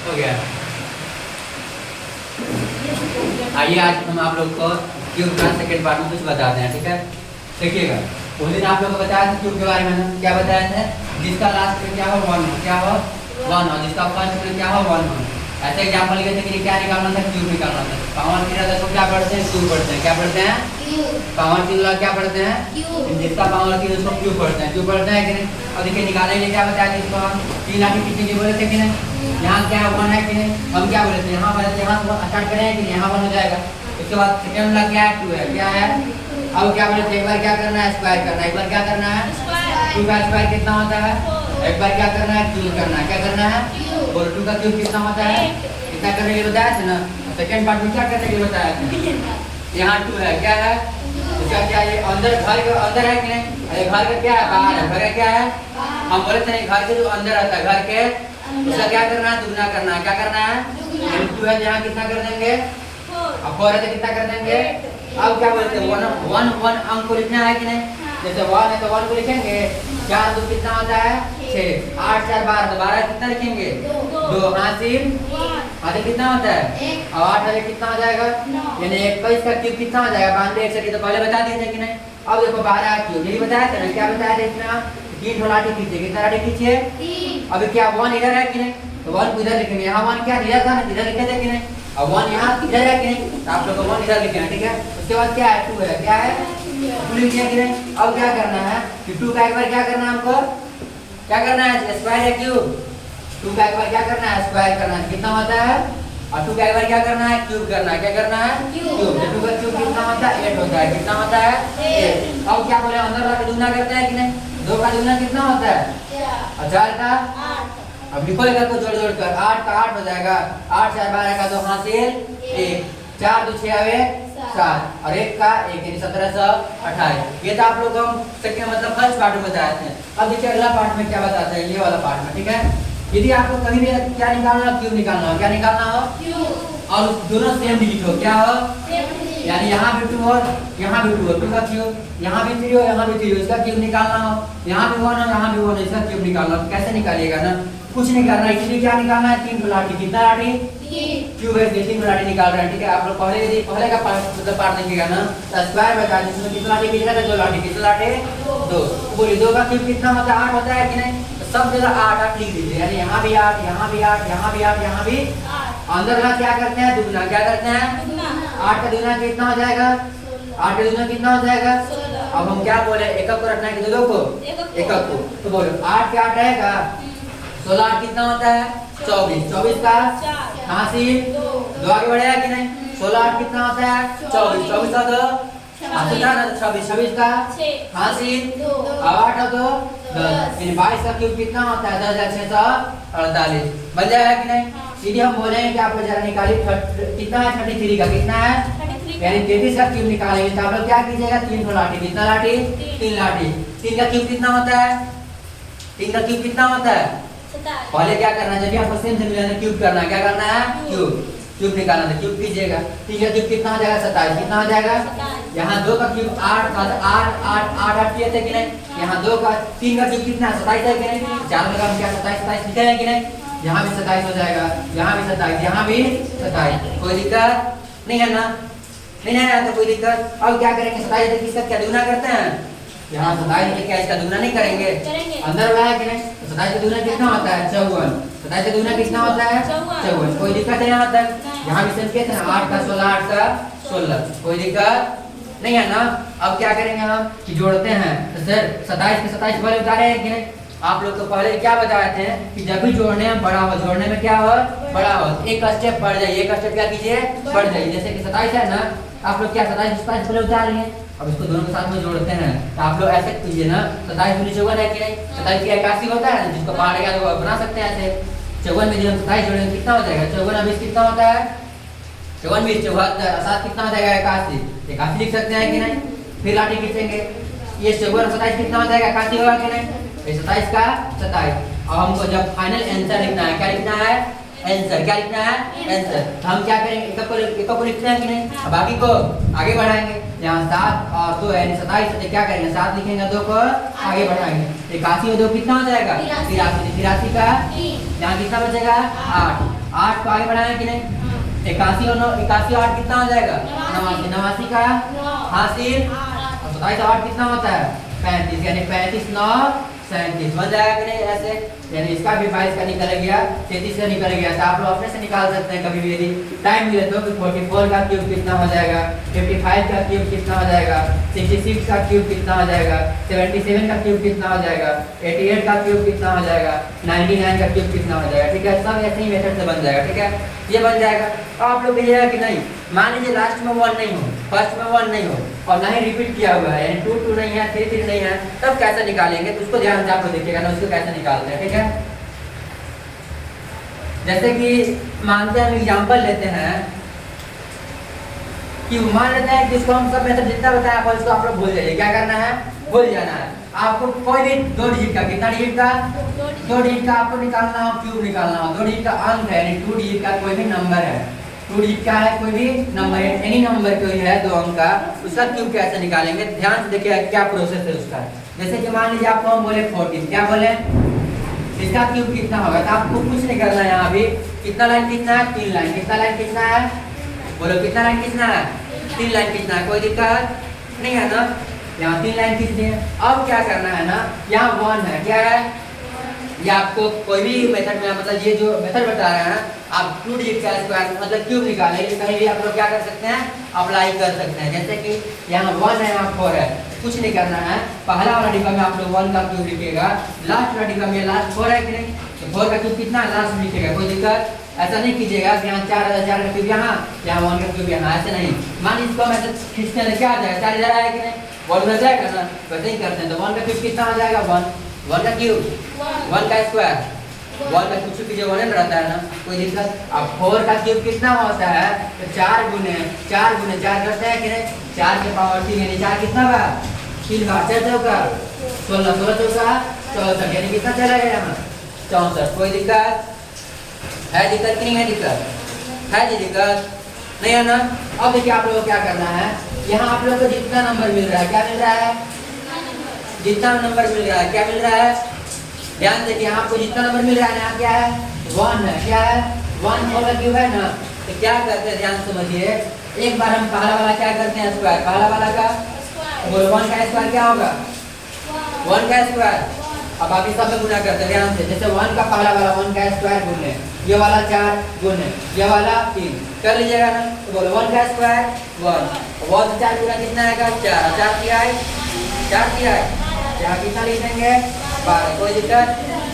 हो गया। आइए आज हम आप लोग को क्यूब का सेकंड पार्ट में कुछ बताते हैं, ठीक है। देखिएगा, उस दिन आप लोग को बताया था क्यूब के बारे में, क्या बताया था, जिसका लास्ट में क्या हो 1 हो, क्या हो 1 हो, जिसका फर्स्ट में क्या हो 1 हो। ऐसे एग्जाम्पल लिए थे कि क्या निकालना था, क्यूब निकालना था। पावर तीन को क्या पढ़ते हैं, क्यूब पढ़ते हैं, क्या पढ़ते हैं, पावर तीन क्या पढ़ते हैं, जिसका पावर तीन उसको क्यूब पढ़ते हैं, क्यूब पढ़ते हैं कि नहीं। और देखिए निकालने के लिए क्या बताया जिसको हम 3 लाठी कितने की बोले थे कि नहीं, यहाँ क्या 1 है कि नहीं, हम क्या बोले थे, यहाँ बोले थे, यहाँ स्टार्ट करें कि यहाँ 1 हो जाएगा। उसके बाद सेकंड वाला क्या है, 2 है, क्या है। अब क्या बोले थे, एक बार क्या करना है, स्क्वायर करना है, एक बार क्या करना है, 2 का स्क्वायर कितना होता है, एक बार क्या करना है, क्यूब करना है, क्या करना है, और 2 का क्यूब कितना होता है, इतना करने के लिए बताया था ना। सेकंड पार्ट में क्या करने के लिए बताया था, यहाँ 2 है, क्या है, इसका क्या है, अंदर घर के अंदर है कि नहीं, अरे घर का क्या है, बाहर है, घर का क्या है, हम बोले थे घर के जो अंदर रहता है, घर के उसका क्या करना है, दुगना करना है, क्या करना है, 2 है यहाँ कितना कर देंगे, अब 4 है तो कितना कर देंगे। अब क्या बोलते हैं, 1 अंक को लिखना है कि नहीं, जैसे 1 है तो 1 को लिखेंगे, 4 2 कितना होता है 6, 8 4 12, तो 12 कितना लिखेंगे 2, हासिल आधे कितना होता है, अब 8 वाले कितना हो जाएगा, यानी 21 का क्यूब कितना हो जाएगा 5 तो पहले बता दिए थे कि नहीं। अब देखो 12 क्यूब यही बताया था ना, क्या बताया था इसमें, 3 लाठी खींचिए, कितना लाठी खींचिए, अभी क्या 1 इधर है कि नहीं, तो 1 को इधर लिखेंगे, यहाँ 1 क्या दिया था ना, इधर लिखे थे कि नहीं, अब 1 यहाँ इधर है कि नहीं, तो आप लोग को 1 इधर लिखे हैं, ठीक है। उसके बाद क्या है 2 है, क्या है 2 लिख दिया कि नहीं। अब क्या करना है कि 2 का एक बार क्या करना है, हमको क्या करना है, स्क्वायर है क्यूब, 2 का एक बार क्या करना है, स्क्वायर करना है, कितना होता है, और 2 का एक बार क्या करना है, क्यूब करना है, क्या करना है, क्यूब। 2 का क्यूब कितना होता है 8 होता है, कितना होता है 8। अब क्या बोले अंदर वाला दुगना करते हैं कि नहीं, 2 का दुगना कितना होता है और 4 का 8। अब लिखो लेकर को जोड़ जोड़ कर 8 का 8 हो जाएगा, 8 4 12 का 2 हासिल 1, 4 2 6 आवे 7 और 1 का 1 यानी 1728। ये तो आप लोग हम सेकंड मतलब फर्स्ट पार्ट में बताए थे। अब देखिए अगला पार्ट में क्या बताते हैं, ये वाला पार्ट में, ठीक है। यदि आपको कभी भी क्या निकालना हो, क्यूब निकालना हो, क्या निकालना हो, क्यूब, और दोनों सेम डिजिट हो, क्या हो, यानी यहाँ भी 2 हो, यहाँ भी 2 हो, 2 का क्यूब, यहाँ भी 3 हो, यहाँ भी 3 हो, इसका क्यूब निकालना हो, यहाँ भी 1 हो, यहाँ भी 1 हो, इसका क्यूब निकालना हो, कैसे निकालिएगा ना, कुछ नहीं करना, इसलिए क्या निकालना है 3 लाठी, कितना लाठी, क्यूब है 3 लाठी निकाल रहे हैं, ठीक है। आप लोग पहले का मतलब पार्ट देखिएगा ना, तो स्क्वायर बता जिसमें कितना लाठी कितना था, 2 लाठी, कितना लाठी 2, बोलिए 2 का क्यूब कितना होता है 8 होता है कि नहीं, तो सब जगह 8 8 लिख दीजिए, यानी यहाँ भी 8, यहाँ भी 8, यहाँ भी 8, यहाँ भी 8। अंदर का क्या करते हैं, दुगना, क्या करते हैं, 8 का दुगना कितना हो जाएगा, 8 का दुगना कितना हो जाएगा। अब हम क्या बोले, एकक को रखना है कि दो को, एकक को, तो बोलो 8 के 8 रहेगा, 16 8 कितना होता है 24, 24 का हासिल 2 आगे बढ़ेगा कि नहीं, 16 8 कितना होता है 24, 24 का 2 26, 26 का हासिल 8 और 2 10, यानी 22 का क्यूब कितना होता है 10,648, बन जाएगा कि नहीं। सीधे हम बोलेंगे कि आपको जरा निकालिए कितना है 33 का, कितना है, यानी 33 का क्यूब निकालेंगे, तो आप लोग क्या कीजिएगा 3 लाठी, कितना लाठी 3 लाठी, 3 का क्यूब कितना होता है, 3 का क्यूब कितना होता है, पहले क्या करना है, जब भी आपको सेम से मिला है क्यूब करना है, क्या करना है, क्यूब निकालना है, क्यूब कीजिएगा, 3 का क्यूब कितना हो जाएगा 27, कितना हो जाएगा, यहाँ 2 का क्यूब 8 8 8 8 8 किए थे कि नहीं, यहाँ 2 का 3 का क्यूब कितना 27 है कि नहीं, 4 में हम क्या 27 27 लिखे हैं कि नहीं, यहाँ भी 27 हो जाएगा, यहाँ भी 27, यहाँ भी 27, कोई दिक्कत नहीं है ना, नहीं है तो कोई दिक्कत। अब क्या करेंगे 27 तक इसका क्या दुगना करते हैं, यहाँ 27 के क्या इसका दुगना नहीं करेंगे, अंदर वाला है कि नहीं, 27 का दुगना कितना होता है 54, 27 का दुगना कितना होता है 54, कोई दिक्कत है यहाँ तक, यहाँ भी सेम किया था 8 का 16 8 का 16, कोई दिक्कत नहीं है ना। अब क्या करेंगे हम कि जोड़ते हैं, तो सर 27 के 27 वाले उतारे हैं कि नहीं, आप लोग तो पहले क्या बताए थे कि जब भी जोड़ने में बड़ा हो, जोड़ने में क्या हो बड़ा हो, एक स्टेप बढ़ जाइए, एक स्टेप क्या कीजिए बढ़ जाइए, जैसे कि 27 है ना, आप लोग क्या 27 27 पहले उतार लिए, अब इसको दोनों के साथ में जोड़ते हैं, तो आप लोग ऐसे कीजिए ना, 27 दूनी 54 है कि नहीं, 27 की 81 होता है, जिसको पार गया तो बना सकते हैं ऐसे, 54 में जब 27 जोड़ेंगे कितना हो जाएगा, 54 20 कितना होता है 54 20 74, 7 कितना हो जाएगा 81, 81 लिख सकते हैं कि नहीं। फिर लाठी खींचेंगे, ये 54 27 कितना हो जाएगा 81 होगा कि नहीं, 27 का 27। अब हमको जब फाइनल आंसर लिखना है, क्या लिखना है आंसर, क्या लिखना है आंसर, तो हम क्या करेंगे एक को लिखते हैं कि नहीं, अब बाकी को आगे बढ़ाएंगे, यहाँ 7 और 2 यानी 27 क्या करेंगे 7 लिखेंगे, 2 को आगे बढ़ाएंगे, 81 में 2 कितना हो जाएगा 83, 83 का यहाँ कितना बचेगा 8, 8 को आगे बढ़ाएं कि नहीं? 81 और 81 8 कितना हो जाएगा? 89। 89 का हासिल 27 8 कितना होता है? 35, यानी 35 9 37 बन जाएगा कि नहीं? ऐसे यानी इसका भी 22 का निकल गया, 33 का निकल गया। तो आप लोग अपने से निकाल सकते हैं कभी भी यदि टाइम मिले तो। 44 का क्यूब कितना हो जाएगा? 55 का क्यूब कितना हो जाएगा? 66 का क्यूब कितना हो जाएगा? 77 का क्यूब कितना हो जाएगा? 88 का क्यूब कितना हो जाएगा? 99 का क्यूब कितना हो जाएगा? ठीक है, सब ऐसे ही मेथड से बन जाएगा। ठीक है, ये बन जाएगा। आप लोग कहिएगा कि नहीं, मान लीजिए लास्ट में 1 नहीं हो, फर्स्ट में 1 नहीं हो और ना ही रिपीट किया हुआ है, यानी 2 2 नहीं है, 3 3 नहीं है, तब कैसे निकालेंगे? तो उसको ध्यान से आप लोग देखिएगा ना, उसको कैसे निकालते हैं। ठीक है, जैसे कि मानते हैं, हम एग्जांपल लेते हैं कि मान लेते हैं कि इसको हम सब मेथड जितना बताया आप उसको आप लोग भूल जाइए। क्या करना है? भूल जाना है। आपको कोई भी 2 डिजिट का, कितना डिजिट का? 2 डिजिट का आपको निकालना हो, क्यूब निकालना हो। 2 डिजिट का अंक है, यानी 2 डिजिट का कोई भी नंबर है, 2 डिजिट का है कोई भी नंबर है, एनी नंबर कोई है 2 अंक का, उसका क्यूब कैसे निकालेंगे? ध्यान से देखिए क्या प्रोसेस है उसका। जैसे कि मान लीजिए आपको हम बोले 14, क्या बोले? इसका क्यूब कितना होगा? तो आपको कुछ नहीं करना है। यहाँ अभी कितना लाइन कितना है? 3 लाइन। कितना लाइन कितना है? बोलो कितना लाइन कितना है? 3 लाइन कितना है? कोई दिक्कत नहीं है ना? यहाँ 3 लाइन खींच दिए। अब क्या करना है ना, यहाँ 1 है, क्या है? ये आपको कोई भी मेथड में, मतलब ये जो मेथड बता रहे हैं आप 2 डिजिट का स्क्वायर मतलब क्यूब निकालेंगे, कहीं भी आप लोग क्या कर सकते हैं? अप्लाई कर सकते हैं। जैसे कि यहाँ 1 है, यहाँ 4 है, कुछ नहीं करना है। पहला वाला डिब्बा में आप लोग 1 का क्यूब लिखिएगा, लास्ट वाला डिब्बा में लास्ट 4 है कि नहीं, तो 4 का क्यूब कितना है? लास्ट में लिखिएगा। कोई दिक्कत ऐसा नहीं कीजिएगा कि यहाँ 4 का क्यूब यहाँ 1 का क्यूब यहाँ, ऐसे नहीं। मान लीजिए इसको मैं खींचने लगे, क्या आ जाएगा? 4000 आया कि नहीं? 1 उधर जाएगा ना, वैसे ही करते हैं। तो 1 का क्यूब कितना हो जाएगा? 1 का क्यूब 1 का स्क्वायर 1 का कुछ कीजिए 1 रहता है ना, कोई दिक्कत? अब 4 का क्यूब कितना होता है? तो 4 गुने 4 करते हैं कि नहीं? 4 के पावर 3 यानी 4 कितना बा? 3 का 4 चौका 16, 16 चौका 64, यानी कितना चला गया यहाँ? 64। कोई दिक्कत है? दिक्कत कि नहीं है? दिक्कत है जी, दिक्कत नहीं है ना? अब देखिए आप लोगों को क्या करना है, यहाँ आप लोग को जितना नंबर मिल रहा है, क्या मिल रहा है? जितना नंबर मिल रहा है, क्या मिल रहा है? ध्यान देखिए, यहाँ आपको जितना नंबर मिल रहा है यहाँ क्या है? 1 है। क्या है? 1 4 का क्यूब है ना, तो क्या करते हैं? ध्यान समझिए। एक बार हम पहला वाला क्या करते हैं? स्क्वायर। पहला वाला का बोलो 1 का स्क्वायर क्या होगा? 1 का स्क्वायर। अब बाकी सब में गुना करते हैं, ध्यान से। जैसे 1 का पहला वाला 1 का स्क्वायर गुने, ये वाला 4 गुने ये वाला 3 कर लीजिएगा ना। तो बोलो 1 का स्क्वायर 1, 1 से 4 गुना कितना आएगा? 4, 4 किया है, 4 किया है, यहाँ कितना लिख देंगे? 12। कोई दिक्कत?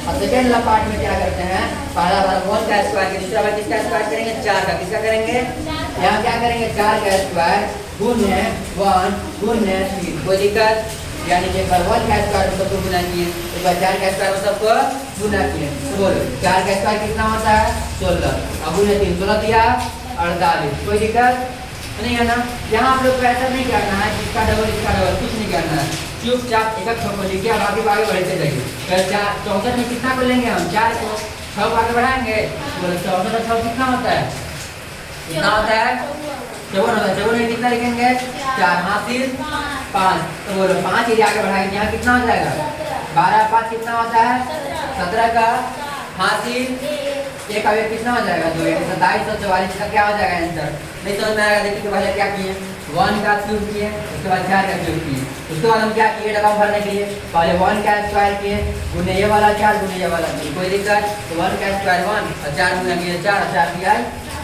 और सेकेंड वाला पार्ट में क्या करते हैं? पहला वाला 1 का स्क्वायर के, दूसरा वाला किसका स्क्वायर करेंगे? 4 का। किसका करेंगे? यहाँ क्या करेंगे? 4 का स्क्वायर गुने 1 गुने 3। कोई दिक्कत? यानी कि एक बार 1 का स्क्वायर में सबको गुना किए, एक बार 4 का स्क्वायर में सबको गुना किए। तो बोलो 4 का स्क्वायर कितना होता है? 16, अब गुने 3 16 दिया 48। कोई दिक्कत नहीं है ना? यहाँ आप लोग को ऐसा नहीं करना है इसका डबल कुछ नहीं करना है। चुपचाप एक एक को लिखिए, आगे बढ़ते जाइए। 64 में कितना को लेंगे हम? 4 को 6 को आगे बढ़ाएंगे। बोलो 64 और 6 कितना होता है? कितना होता है? 54 होता है। 54 में कितना लिखेंगे? 4 हासिल 5। तो बोलो 5 यदि आगे बढ़ाएंगे यहाँ कितना हो जाएगा? 12 5 कितना होता है? 17 का हासिल एक अवयव कितना हो जाएगा? 2, 27 और 44 का क्या हो जाएगा आंसर? नहीं समझ में आएगा? देखिए पहले क्या किए? 1 का क्यूब किए, उसके बाद 4 का क्यूब किए, उसके बाद हम क्या किए? डबल भरने के लिए पहले 1 का स्क्वायर किए गुने ये वाला 4 गुने ये वाला 3। कोई दिक्कत? तो 1 का स्क्वायर 1 और 4 गुना किए 4 और 4 किया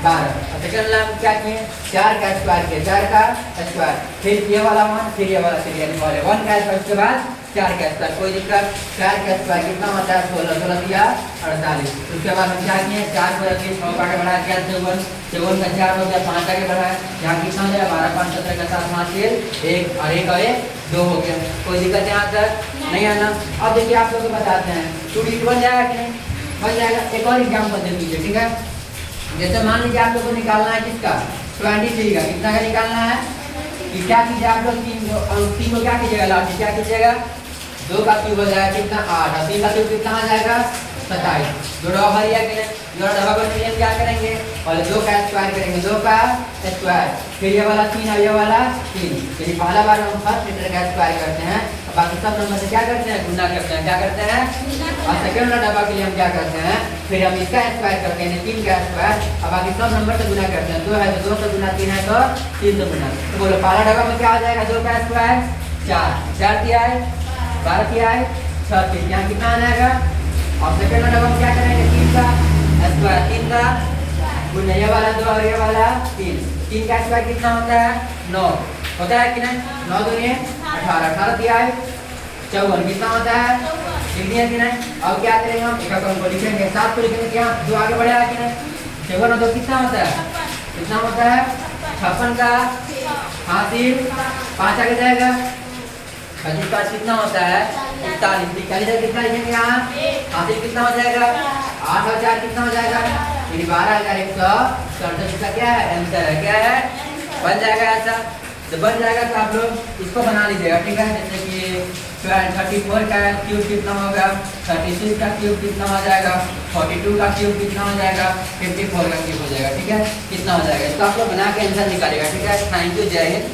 12। और सेकंड वाला हम क्या किए? 4 का स्क्वायर किए, 4 का स्क्वायर, फिर ये वाला 1 फिर ये वाला 3, यानी पहले 1 का स्क्वायर उसके बाद 4 का स्क्वायर। कोई दिक्कत? 4 का स्क्वायर कितना होता है? 16, 16 दिया 48। उसके बाद हम क्या किए? 4 को रखिए, 6 का आगे बढ़ा दिया 54, 54 का 4 हो गया, 5 आगे बढ़ाया, यहाँ कितना हो जाएगा? 12 5 17 का 7 5 1 और 1 और 1 2 हो गया। कोई दिक्कत यहाँ तक नहीं है ना? अब देखिए आप लोग को बताते हैं 2 डिजिट बन जाएगा कि नहीं? बन जाएगा। एक और एग्जाम्पल दे दीजिए, ठीक है? जैसे मान लीजिए आप लोग को निकालना है किसका? 23 का। कितना का निकालना है? कि क्या कीजिए आप लोग? 3 को क्या कीजिएगा? लास्ट क्या कीजिएगा? 2 का क्यूब हो जाएगा कितना? 8 और 3 का क्यूब कितना आ जाएगा? 27। जोड़ा भरिया के लिए जोड़ा डबल करने के लिए क्या करेंगे? पहले 2 का स्क्वायर करेंगे, 2 का स्क्वायर, फिर ये वाला 3 और ये वाला 3। यदि पहला बार हम फर्स्ट लेटर का स्क्वायर करते हैं बाकी सब नंबर से क्या करते हैं, गुना करते हैं। क्या करते हैं, और सेकंड वाला डब्बा के लिए हम क्या करते हैं, फिर हम इसका स्क्वायर करते हैं, 3 का स्क्वायर, और बाकी सब नंबर से गुना करते हैं। 2 है तो 2 से गुना, 3 है तो 3 से गुना। तो बोलो पहला डब्बा में क्या हो जाएगा, 2 का स्क्वायर 4, 4 किया है 12 किया है 6 3, यहाँ कितना आ जाएगा। और सेकंड वाला डब्बा में क्या करेंगे, 3 का स्क्वायर, 3 का गुना, ये वाला 2 और ये वाला 3, 3 का स्क्वायर कितना होता है, 9 होता है कि नहीं। 9 दूनी 18, 18 दिया है 54, कितना होता है, लिख दिया कि नहीं। अब क्या करेंगे, हम एक अंक को लिखेंगे, 7 को लिखेंगे, क्या 2 आगे बढ़ेगा कि नहीं। 54 तो कितना होता है, कितना होता है 56 का हासिल 5 आगे जाएगा, 25 का कितना होता है 41, 41 कितना लिखेंगे यहाँ, हासिल कितना हो जाएगा 8 और 4 कितना हो जाएगा, 12,167 का क्या है आंसर है, क्या है बन जाएगा ऐसा। तो बन जाएगा तो आप लोग इसको बना लीजिएगा, ठीक है। जैसे कि 34 का क्यूब कितना होगा, 36 का क्यूब कितना हो जाएगा, 42 का क्यूब कितना हो जाएगा, 54 का क्यूब हो जाएगा, ठीक है। कितना हो जाएगा इसको आप लोग बना के आंसर निकालेगा, ठीक है। थैंक यू, जय हिंद।